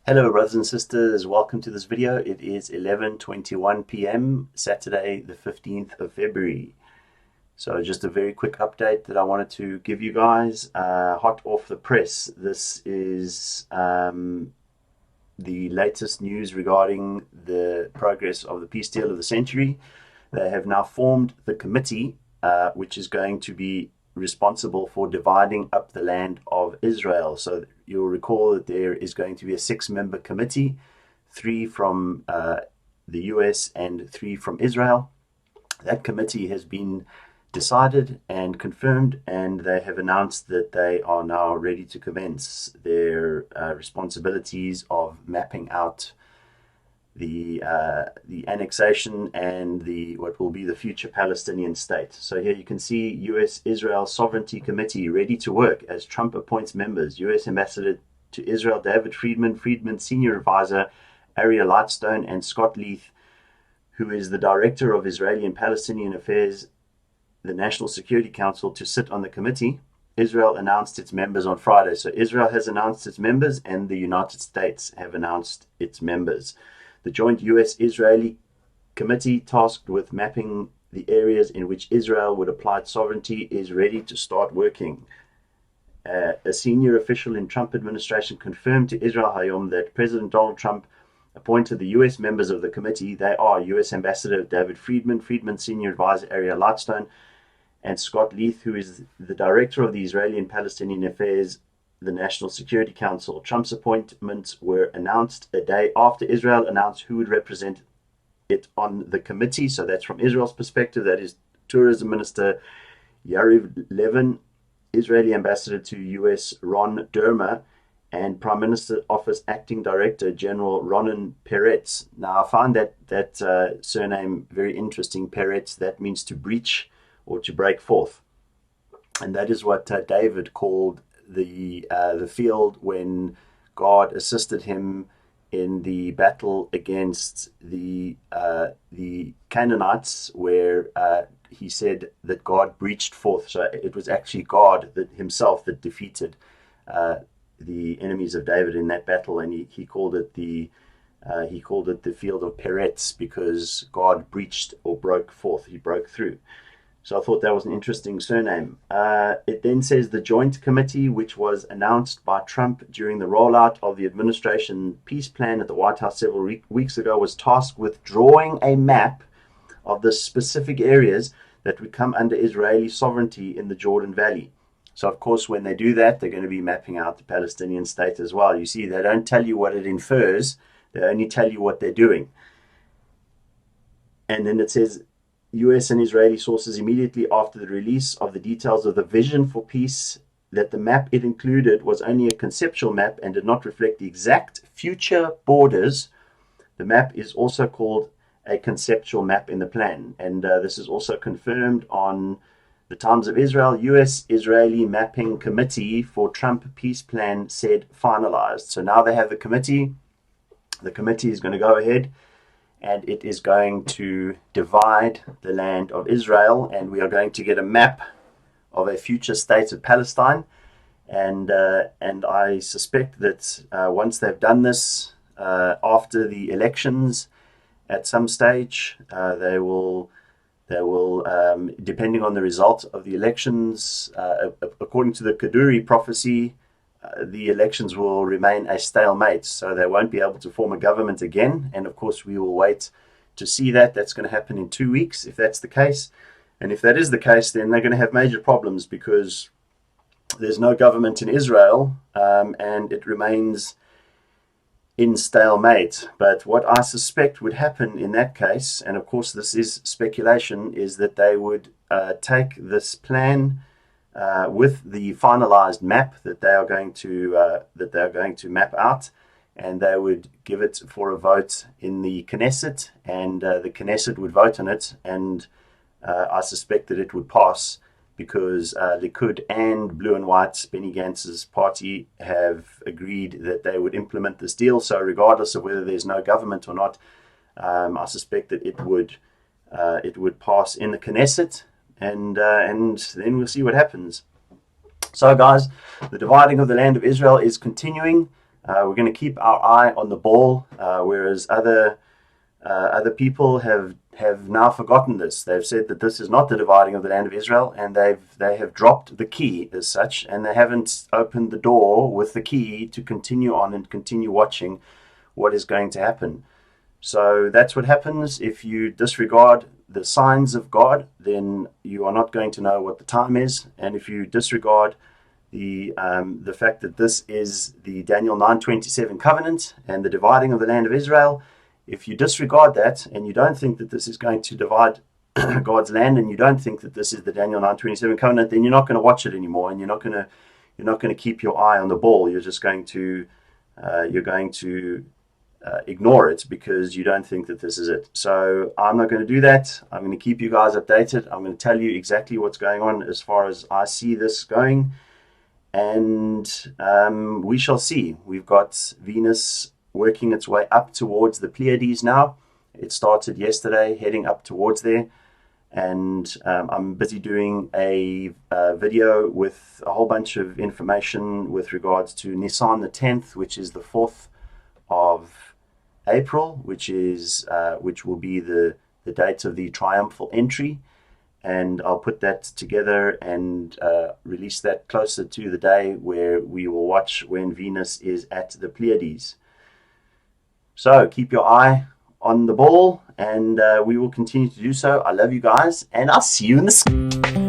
Hello brothers and sisters, welcome to this video. It is 11:21 p.m. Saturday the 15th of February. So just a very quick update that I wanted to give you guys, hot off the press. This is the latest news regarding the progress of the peace deal of the century. They have now formed the committee which is going to be responsible for dividing up the land of Israel. So you'll recall that there is going to be a 6-member committee, 3 from the US and 3 from Israel. That committee has been decided and confirmed, and they have announced that they are now ready to commence their responsibilities of mapping out the annexation and the what will be the future Palestinian state. So here you can see U.S.-Israel Sovereignty Committee ready to work as Trump appoints members. U.S. Ambassador to Israel David Friedman Senior Advisor Aria Lightstone, and Scott Leith, who is the Director of Israeli and Palestinian Affairs, the National Security Council, to sit on the committee. Israel announced its members on Friday. So Israel has announced its members and the United States have announced its members. The joint US-Israeli committee tasked with mapping the areas in which Israel would apply its sovereignty is ready to start working. A senior official in Trump administration confirmed to Israel Hayom that President Donald Trump appointed the US members of the committee. They are US Ambassador David Friedman Senior Advisor Aria Lightstone, and Scott Leith, who is the Director of the Israeli and Palestinian Affairs, the National Security Council. Trump's appointments were announced a day after Israel announced who would represent it on the committee. So that's from Israel's perspective. That is Tourism Minister Yariv Levin, Israeli Ambassador to US Ron Dermer, and Prime Minister Office Acting Director General Ronen Peretz. Now I find that surname very interesting, Peretz. That means to breach or to break forth. And that is what David called the field when God assisted him in the battle against the Canaanites, where he said that God breached forth. So it was actually God himself that defeated the enemies of David in that battle, and he called it the field of Peretz, because God breached or broke forth. He broke through. So I thought that was an interesting surname. It then says the Joint Committee, which was announced by Trump during the rollout of the administration peace plan at the White House several weeks ago, was tasked with drawing a map of the specific areas that would come under Israeli sovereignty in the Jordan Valley. So, of course, when they do that, they're going to be mapping out the Palestinian state as well. You see, they don't tell you what it infers. They only tell you what they're doing. And then it says, US and Israeli sources immediately after the release of the details of the vision for peace, that the map it included was only a conceptual map and did not reflect the exact future borders. The map is also called a conceptual map in the plan. And this is also confirmed on the Times of Israel. US-Israeli Mapping Committee for Trump Peace Plan said finalized. So now they have the committee. The committee is going to go ahead and it is going to divide the land of Israel, and we are going to get a map of a future state of Palestine. And I suspect that once they've done this, after the elections, at some stage, they will, depending on the result of the elections, according to the Kaduri prophecy, the elections will remain a stalemate, so they won't be able to form a government again. And of course, we will wait to see that. That's going to happen in 2 weeks, if that's the case. And if that is the case, then they're going to have major problems, because there's no government in Israel, and it remains in stalemate. But what I suspect would happen in that case, and of course this is speculation, is that they would take this plan with the finalized map that they are going to map out, and they would give it for a vote in the Knesset, and the Knesset would vote on it, and I suspect that it would pass, because Likud and Blue and White, Benny Gantz's party, have agreed that they would implement this deal. So regardless of whether there's no government or not, I suspect that it would pass in the Knesset, and then we'll see what happens. So guys, the dividing of the land of Israel is continuing. We're going to keep our eye on the ball, whereas other people have now forgotten this. They've said that this is not the dividing of the land of Israel, and they have dropped the key as such, and they haven't opened the door with the key to continue on and continue watching what is going to happen. So that's what happens if you disregard the signs of God. Then you are not going to know what the time is, and if you disregard the fact that this is the Daniel 9:27 covenant and the dividing of the land of Israel, if you disregard that and you don't think that this is going to divide God's land, and you don't think that this is the Daniel 9:27 covenant, then you're not going to watch it anymore, and you're not going to keep your eye on the ball. You're just going to ignore it because you don't think that this is it. So I'm not going to do that. I'm going to keep you guys updated. I'm going to tell you exactly what's going on as far as I see this going, and we shall see. We've got Venus working its way up towards the Pleiades now. It started yesterday, heading up towards there, and I'm busy doing a video with a whole bunch of information with regards to Nisan the 10th, which is the 4th of April, which will be the date of the triumphal entry, and I'll put that together and release that closer to the day where we will watch when Venus is at the Pleiades. So keep your eye on the ball, and we will continue to do so. I love you guys, and I'll see you in the sky.